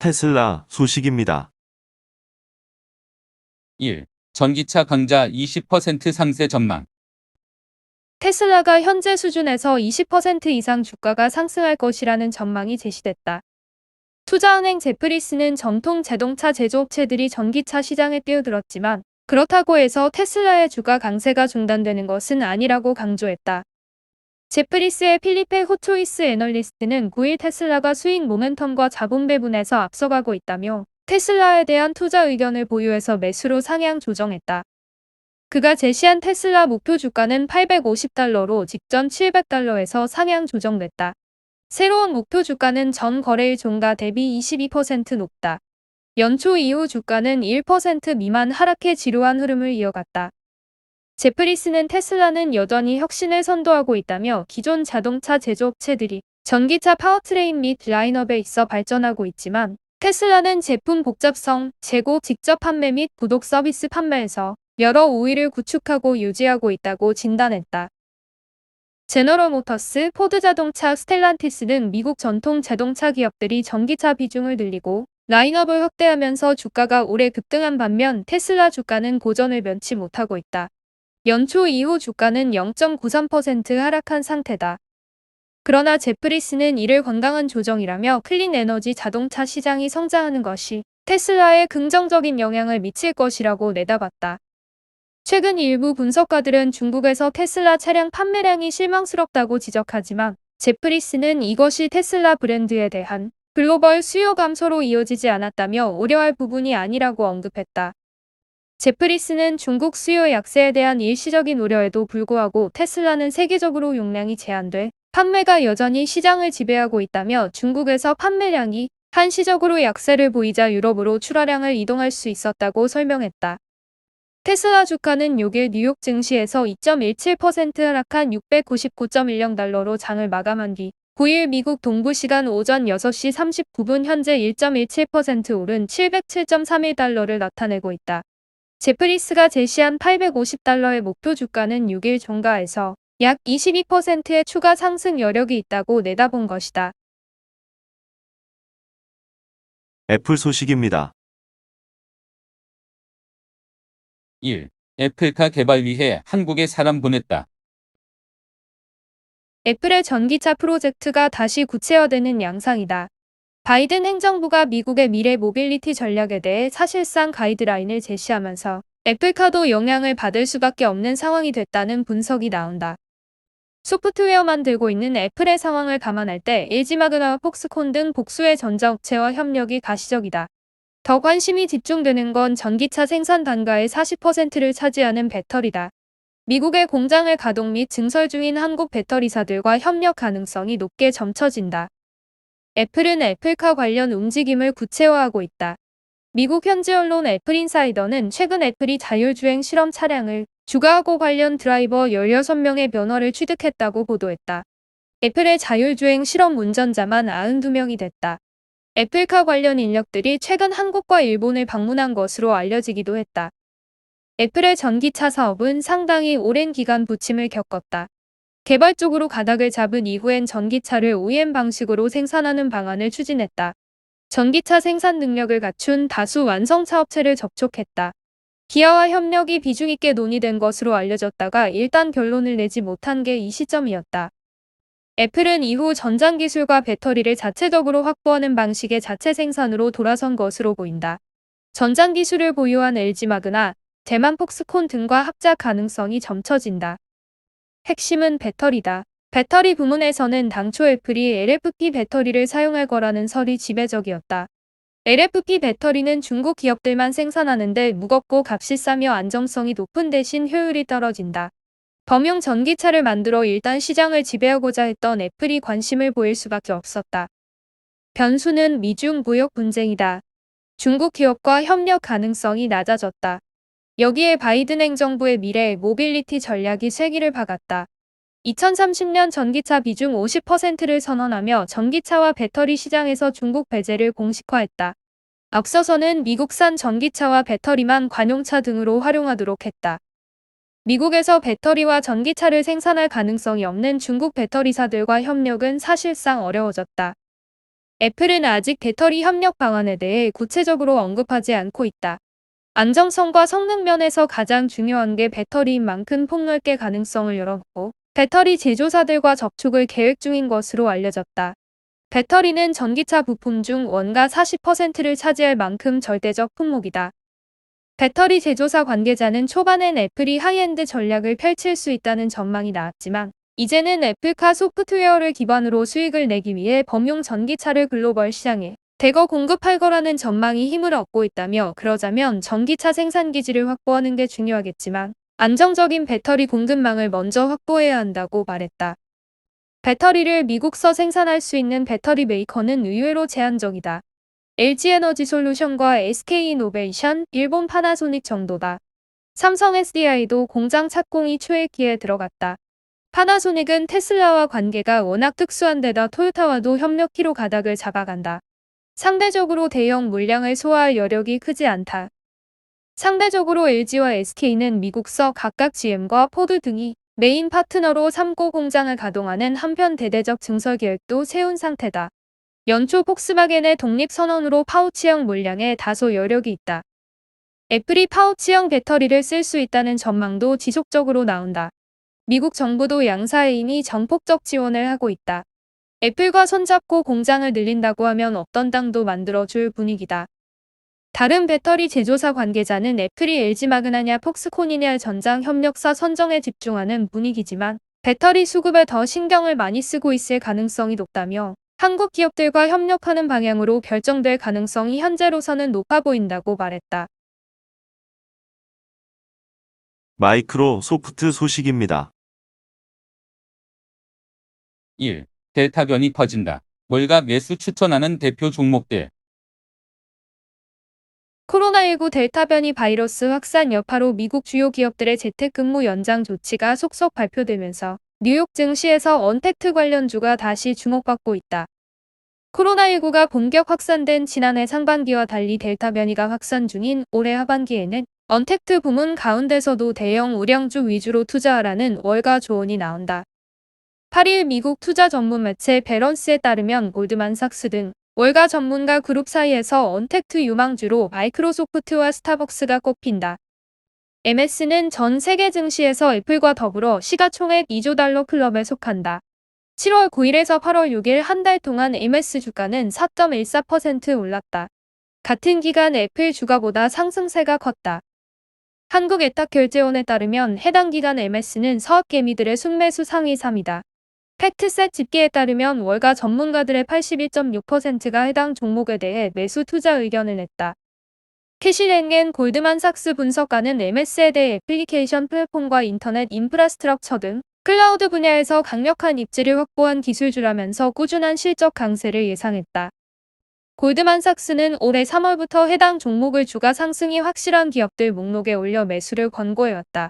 테슬라 소식입니다. 1. 전기차 강자 20% 상세 전망. 테슬라가 현재 수준에서 20% 이상 주가가 상승할 것이라는 전망이 제시됐다. 투자은행 제프리스는 전통 자동차 제조업체들이 전기차 시장에 뛰어들었지만 그렇다고 해서 테슬라의 주가 강세가 중단되는 것은 아니라고 강조했다. 제프리스의 필리페 호초이스 애널리스트는 9일 테슬라가 수익 모멘텀과 자본 배분에서 앞서가고 있다며 테슬라에 대한 투자 의견을 보유해서 매수로 상향 조정했다. 그가 제시한 테슬라 목표 주가는 $850로 직전 $700에서 상향 조정됐다. 새로운 목표 주가는 전 거래일 종가 대비 22% 높다. 연초 이후 주가는 1% 미만 하락해 지루한 흐름을 이어갔다. 제프리스는 테슬라는 여전히 혁신을 선도하고 있다며 기존 자동차 제조업체들이 전기차 파워트레인 및 라인업에 있어 발전하고 있지만 테슬라는 제품 복잡성, 재고 직접 판매 및 구독 서비스 판매에서 여러 우위를 구축하고 유지하고 있다고 진단했다. 제너럴 모터스, 포드 자동차, 스텔란티스 등 미국 전통 자동차 기업들이 전기차 비중을 늘리고 라인업을 확대하면서 주가가 올해 급등한 반면 테슬라 주가는 고전을 면치 못하고 있다. 연초 이후 주가는 0.93% 하락한 상태다. 그러나 제프리스는 이를 건강한 조정이라며 클린 에너지 자동차 시장이 성장하는 것이 테슬라에 긍정적인 영향을 미칠 것이라고 내다봤다. 최근 일부 분석가들은 중국에서 테슬라 차량 판매량이 실망스럽다고 지적하지만 제프리스는 이것이 테슬라 브랜드에 대한 글로벌 수요 감소로 이어지지 않았다며 우려할 부분이 아니라고 언급했다. 제프리스는 중국 수요 약세에 대한 일시적인 우려에도 불구하고 테슬라는 세계적으로 용량이 제한돼 판매가 여전히 시장을 지배하고 있다며 중국에서 판매량이 한시적으로 약세를 보이자 유럽으로 출하량을 이동할 수 있었다고 설명했다. 테슬라 주가는 6일 뉴욕 증시에서 2.17% 하락한 $699.10로 장을 마감한 뒤 9일 미국 동부 시간 오전 6시 39분 현재 1.17% 오른 $707.31를 나타내고 있다. 제프리스가 제시한 $850의 목표 주가는 6일 종가에서 약 22%의 추가 상승 여력이 있다고 내다본 것이다. 애플 소식입니다. 1. 애플카 개발 위해 한국에 사람 보냈다. 애플의 전기차 프로젝트가 다시 구체화되는 양상이다. 바이든 행정부가 미국의 미래 모빌리티 전략에 대해 사실상 가이드라인을 제시하면서 애플카도 영향을 받을 수밖에 없는 상황이 됐다는 분석이 나온다. 소프트웨어만 들고 있는 애플의 상황을 감안할 때 LG마그나와 폭스콘 등 복수의 전자업체와 협력이 가시적이다. 더 관심이 집중되는 건 전기차 생산 단가의 40%를 차지하는 배터리다. 미국의 공장을 가동 및 증설 중인 한국 배터리사들과 협력 가능성이 높게 점쳐진다. 애플은 애플카 관련 움직임을 구체화하고 있다. 미국 현지 언론 애플인사이더는 최근 애플이 자율주행 실험 차량을 주가하고 관련 드라이버 16명의 면허를 취득했다고 보도했다. 애플의 자율주행 실험 운전자만 92명이 됐다. 애플카 관련 인력들이 최근 한국과 일본을 방문한 것으로 알려지기도 했다. 애플의 전기차 사업은 상당히 오랜 기간 부침을 겪었다. 개발 쪽으로 가닥을 잡은 이후엔 전기차를 OEM 방식으로 생산하는 방안을 추진했다. 전기차 생산 능력을 갖춘 다수 완성차 업체를 접촉했다. 기아와 협력이 비중 있게 논의된 것으로 알려졌다가 일단 결론을 내지 못한 게 이 시점이었다. 애플은 이후 전장 기술과 배터리를 자체적으로 확보하는 방식의 자체 생산으로 돌아선 것으로 보인다. 전장 기술을 보유한 LG마그나, 대만 폭스콘 등과 합작 가능성이 점쳐진다. 핵심은 배터리다. 배터리 부문에서는 당초 애플이 LFP 배터리를 사용할 거라는 설이 지배적이었다. LFP 배터리는 중국 기업들만 생산하는데 무겁고 값이 싸며 안정성이 높은 대신 효율이 떨어진다. 범용 전기차를 만들어 일단 시장을 지배하고자 했던 애플이 관심을 보일 수밖에 없었다. 변수는 미중 무역 분쟁이다. 중국 기업과 협력 가능성이 낮아졌다. 여기에 바이든 행정부의 미래 모빌리티 전략이 쐐기를 박았다. 2030년 전기차 비중 50%를 선언하며 전기차와 배터리 시장에서 중국 배제를 공식화했다. 앞서서는 미국산 전기차와 배터리만 관용차 등으로 활용하도록 했다. 미국에서 배터리와 전기차를 생산할 가능성이 없는 중국 배터리사들과 협력은 사실상 어려워졌다. 애플은 아직 배터리 협력 방안에 대해 구체적으로 언급하지 않고 있다. 안정성과 성능 면에서 가장 중요한 게 배터리인 만큼 폭넓게 가능성을 열어놓고 배터리 제조사들과 접촉을 계획 중인 것으로 알려졌다. 배터리는 전기차 부품 중 원가 40%를 차지할 만큼 절대적 품목이다. 배터리 제조사 관계자는 초반엔 애플이 하이엔드 전략을 펼칠 수 있다는 전망이 나왔지만 이제는 애플카 소프트웨어를 기반으로 수익을 내기 위해 범용 전기차를 글로벌 시장에 대거 공급할 거라는 전망이 힘을 얻고 있다며 그러자면 전기차 생산 기지를 확보하는 게 중요하겠지만 안정적인 배터리 공급망을 먼저 확보해야 한다고 말했다. 배터리를 미국서 생산할 수 있는 배터리 메이커는 의외로 제한적이다. LG에너지솔루션과 SK이노베이션, 일본 파나소닉 정도다. 삼성 SDI도 공장 착공이 초읽기에 들어갔다. 파나소닉은 테슬라와 관계가 워낙 특수한 데다 토요타와도 협력키로 가닥을 잡아간다. 상대적으로 대형 물량을 소화할 여력이 크지 않다. 상대적으로 LG와 SK는 미국서 각각 GM과 포드 등이 메인 파트너로 삼고 공장을 가동하는 한편 대대적 증설 계획도 세운 상태다. 연초 폭스바겐의 독립 선언으로 파우치형 물량에 다소 여력이 있다. 애플이 파우치형 배터리를 쓸 수 있다는 전망도 지속적으로 나온다. 미국 정부도 양사에 이미 전폭적 지원을 하고 있다. 애플과 손잡고 공장을 늘린다고 하면 없던 땅도 만들어줄 분위기다. 다른 배터리 제조사 관계자는 애플이 LG마그나냐 폭스콘이냐 전장 협력사 선정에 집중하는 분위기지만 배터리 수급에 더 신경을 많이 쓰고 있을 가능성이 높다며 한국 기업들과 협력하는 방향으로 결정될 가능성이 현재로서는 높아 보인다고 말했다. 마이크로소프트 소식입니다. 1. 델타 변이 퍼진다. 월가 매수 추천하는 대표 종목들. 코로나19 델타 변이 바이러스 확산 여파로 미국 주요 기업들의 재택근무 연장 조치가 속속 발표되면서 뉴욕 증시에서 언택트 관련주가 다시 주목받고 있다. 코로나19가 본격 확산된 지난해 상반기와 달리 델타 변이가 확산 중인 올해 하반기에는 언택트 부문 가운데서도 대형 우량주 위주로 투자하라는 월가 조언이 나온다. 8일 미국 투자 전문 매체 밸런스에 따르면 골드만삭스 등 월가 전문가 그룹 사이에서 언택트 유망주로 마이크로소프트와 스타벅스가 꼽힌다. MS는 전 세계 증시에서 애플과 더불어 시가총액 2조 달러 클럽에 속한다. 7월 9일에서 8월 6일 한 달 동안 MS 주가는 4.14% 올랐다. 같은 기간 애플 주가보다 상승세가 컸다. 한국애탁결제원에 따르면 해당 기간 MS는 서학개미들의 순매수 상위 3위다. 팩트셋 집계에 따르면 월가 전문가들의 81.6%가 해당 종목에 대해 매수 투자 의견을 냈다. 캐시랭겐 골드만삭스 분석가는 MS에 대해 애플리케이션 플랫폼과 인터넷 인프라스트럭처 등 클라우드 분야에서 강력한 입지를 확보한 기술주라면서 꾸준한 실적 강세를 예상했다. 골드만삭스는 올해 3월부터 해당 종목을 주가 상승이 확실한 기업들 목록에 올려 매수를 권고해왔다.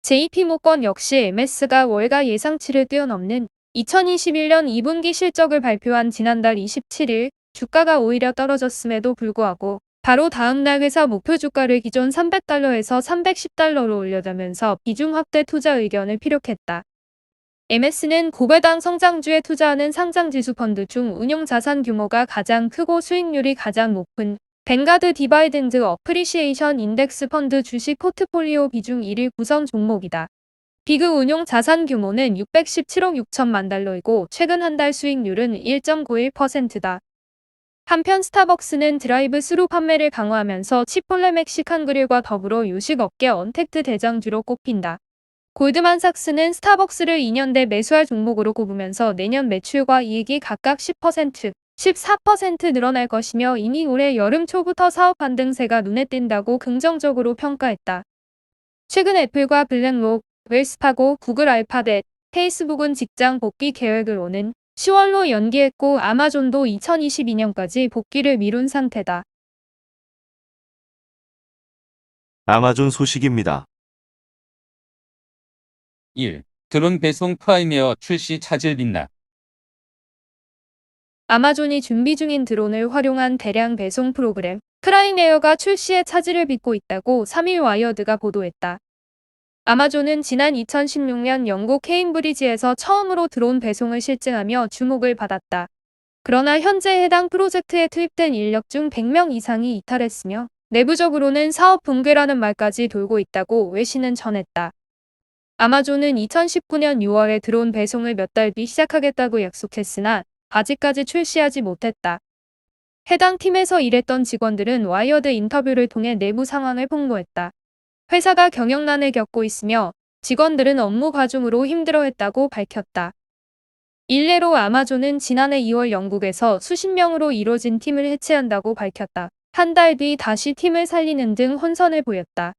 JP모건 역시 MS가 월가 예상치를 뛰어넘는 2021년 2분기 실적을 발표한 지난달 27일 주가가 오히려 떨어졌음에도 불구하고 바로 다음 날 회사 목표 주가를 기존 300달러에서 310달러로 올려가면서 비중 확대 투자 의견을 피력했다. MS는 고배당 성장주에 투자하는 상장지수 펀드 중 운용 자산 규모가 가장 크고 수익률이 가장 높은 뱅가드 디바이den드 어프리시에이션 인덱스 펀드 주식 포트폴리오 비중 1위 구성 종목이다. 비그 운용 자산 규모는 617억 6천만 달러이고 최근 한 달 수익률은 1.91%다. 한편 스타벅스는 드라이브 스루 판매를 강화하면서 치폴레 멕시칸 그릴과 더불어 요식업계 언택트 대장주로 꼽힌다. 골드만삭스는 스타벅스를 2년대 매수할 종목으로 꼽으면서 내년 매출과 이익이 각각 10%, 14% 늘어날 것이며 이미 올해 여름 초부터 사업 반등세가 눈에 띈다고 긍정적으로 평가했다. 최근 애플과 블랙록, 웰스파고, 구글 알파벳, 페이스북은 직장 복귀 계획을 오는 10월로 연기했고 아마존도 2022년까지 복귀를 미룬 상태다. 아마존 소식입니다. 1. 드론 배송 프라임웨어 출시 차질 빚나. 아마존이 준비 중인 드론을 활용한 대량 배송 프로그램 프라임웨어가 출시에 차질을 빚고 있다고 3일 와이어드가 보도했다. 아마존은 지난 2016년 영국 케임브리지에서 처음으로 드론 배송을 실증하며 주목을 받았다. 그러나 현재 해당 프로젝트에 투입된 인력 중 100명 이상이 이탈했으며 내부적으로는 사업 붕괴라는 말까지 돌고 있다고 외신은 전했다. 아마존은 2019년 6월에 드론 배송을 몇 달 뒤 시작하겠다고 약속했으나 아직까지 출시하지 못했다. 해당 팀에서 일했던 직원들은 와이어드 인터뷰를 통해 내부 상황을 폭로했다. 회사가 경영난을 겪고 있으며 직원들은 업무 과중으로 힘들어했다고 밝혔다. 일례로 아마존은 지난해 2월 영국에서 수십 명으로 이뤄진 팀을 해체한다고 밝혔다. 한 달 뒤 다시 팀을 살리는 등 혼선을 보였다.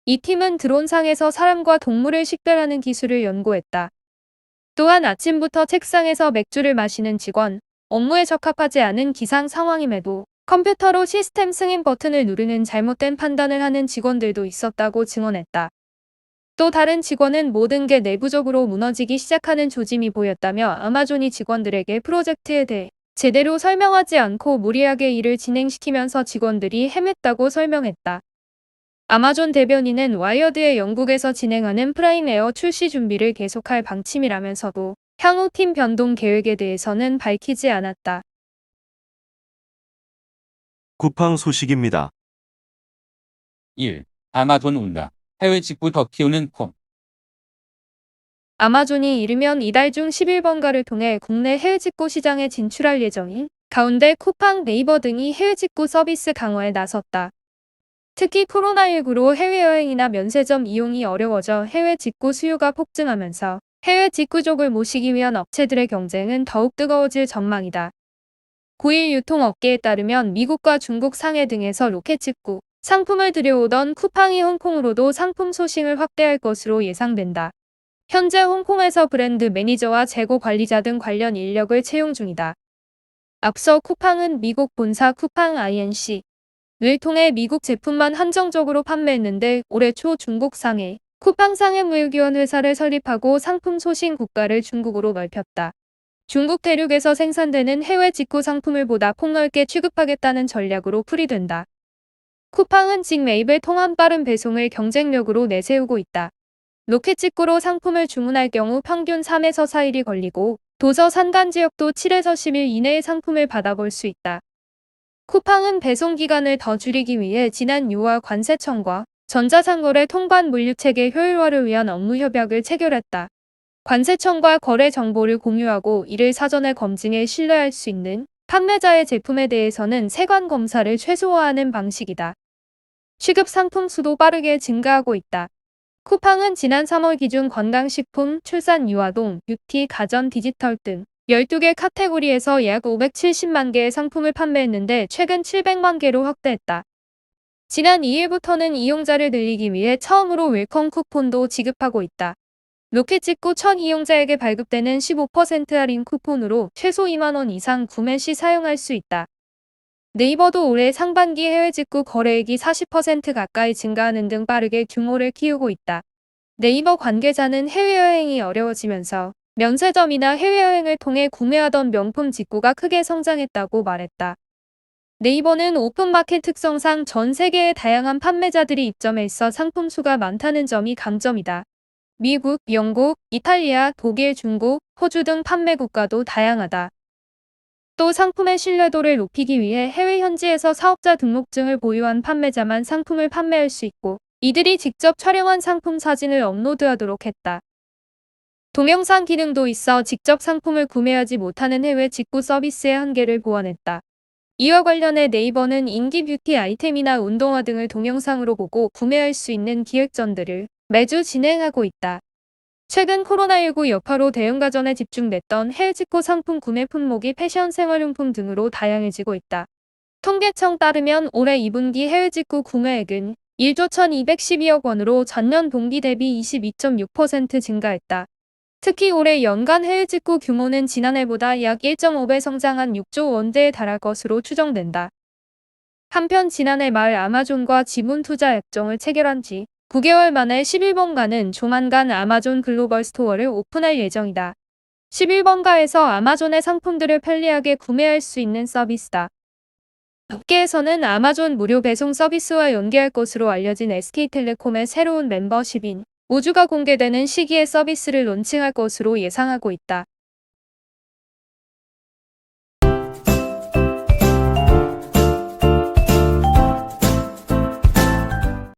이 팀은 드론상에서 사람과 동물을 식별하는 기술을 연구했다. 또한 아침부터 책상에서 맥주를 마시는 직원, 업무에 적합하지 않은 기상 상황임에도 컴퓨터로 시스템 승인 버튼을 누르는 잘못된 판단을 하는 직원들도 있었다고 증언했다. 또 다른 직원은 모든 게 내부적으로 무너지기 시작하는 조짐이 보였다며 아마존이 직원들에게 프로젝트에 대해 제대로 설명하지 않고 무리하게 일을 진행시키면서 직원들이 헤맸다고 설명했다. 아마존 대변인은 와이어드의 영국에서 진행하는 프라임 에어 출시 준비를 계속할 방침이라면서도 향후 팀 변동 계획에 대해서는 밝히지 않았다. 쿠팡 소식입니다. 1. 아마존 운다. 해외 직구 더 키우는 콤. 아마존이 이르면 이달 중 11번가를 통해 국내 해외 직구 시장에 진출할 예정인 가운데 쿠팡, 네이버 등이 해외 직구 서비스 강화에 나섰다. 특히 코로나19로 해외여행이나 면세점 이용이 어려워져 해외 직구 수요가 폭증하면서 해외 직구족을 모시기 위한 업체들의 경쟁은 더욱 뜨거워질 전망이다. 9일 유통업계에 따르면 미국과 중국 상해 등에서 로켓 직구 상품을 들여오던 쿠팡이 홍콩으로도 상품 소싱을 확대할 것으로 예상된다. 현재 홍콩에서 브랜드 매니저와 재고 관리자 등 관련 인력을 채용 중이다. 앞서 쿠팡은 미국 본사 쿠팡 INC를 통해 미국 제품만 한정적으로 판매했는데 올해 초 중국 상해 쿠팡 상해무역위원 회사를 설립하고 상품 소싱 국가를 중국으로 넓혔다. 중국 대륙에서 생산되는 해외 직구 상품을 보다 폭넓게 취급하겠다는 전략으로 풀이된다. 쿠팡은 직매입을 통한 빠른 배송을 경쟁력으로 내세우고 있다. 로켓 직구로 상품을 주문할 경우 평균 3에서 4일이 걸리고 도서 산간 지역도 7에서 10일 이내에 상품을 받아볼 수 있다. 쿠팡은 배송 기간을 더 줄이기 위해 지난 6월 관세청과 전자상거래 통관 물류체계 효율화를 위한 업무 협약을 체결했다. 관세청과 거래 정보를 공유하고 이를 사전에 검증해 신뢰할 수 있는 판매자의 제품에 대해서는 세관 검사를 최소화하는 방식이다. 취급 상품 수도 빠르게 증가하고 있다. 쿠팡은 지난 3월 기준 건강식품, 출산 유아동, 뷰티, 가전, 디지털 등 12개 카테고리에서 약 570만 개의 상품을 판매했는데 최근 700만 개로 확대했다. 지난 2일부터는 이용자를 늘리기 위해 처음으로 웰컴 쿠폰도 지급하고 있다. 로켓 직구 첫 이용자에게 발급되는 15% 할인 쿠폰으로 최소 2만 원 이상 구매 시 사용할 수 있다. 네이버도 올해 상반기 해외 직구 거래액이 40% 가까이 증가하는 등 빠르게 규모를 키우고 있다. 네이버 관계자는 해외여행이 어려워지면서 면세점이나 해외여행을 통해 구매하던 명품 직구가 크게 성장했다고 말했다. 네이버는 오픈마켓 특성상 전 세계의 다양한 판매자들이 입점해 있어 상품 수가 많다는 점이 강점이다. 미국, 영국, 이탈리아, 독일, 중국, 호주 등 판매 국가도 다양하다. 또 상품의 신뢰도를 높이기 위해 해외 현지에서 사업자 등록증을 보유한 판매자만 상품을 판매할 수 있고 이들이 직접 촬영한 상품 사진을 업로드하도록 했다. 동영상 기능도 있어 직접 상품을 구매하지 못하는 해외 직구 서비스의 한계를 보완했다. 이와 관련해 네이버는 인기 뷰티 아이템이나 운동화 등을 동영상으로 보고 구매할 수 있는 기획전들을 매주 진행하고 있다. 최근 코로나19 여파로 대형가전에 집중됐던 해외 직구 상품 구매 품목이 패션, 생활용품 등으로 다양해지고 있다. 통계청 따르면 올해 2분기 해외 직구 구매액은 1조 1212억 원으로 전년 동기 대비 22.6% 증가했다. 특히 올해 연간 해외 직구 규모는 지난해보다 약 1.5배 성장한 6조 원대에 달할 것으로 추정된다. 한편 지난해 말 아마존과 지분 투자 약정을 체결한 지 9개월 만에 11번가는 조만간 아마존 글로벌 스토어를 오픈할 예정이다. 11번가에서 아마존의 상품들을 편리하게 구매할 수 있는 서비스다. 업계에서는 아마존 무료 배송 서비스와 연계할 것으로 알려진 SK텔레콤의 새로운 멤버십인 우주가 공개되는 시기에 서비스를 론칭할 것으로 예상하고 있다.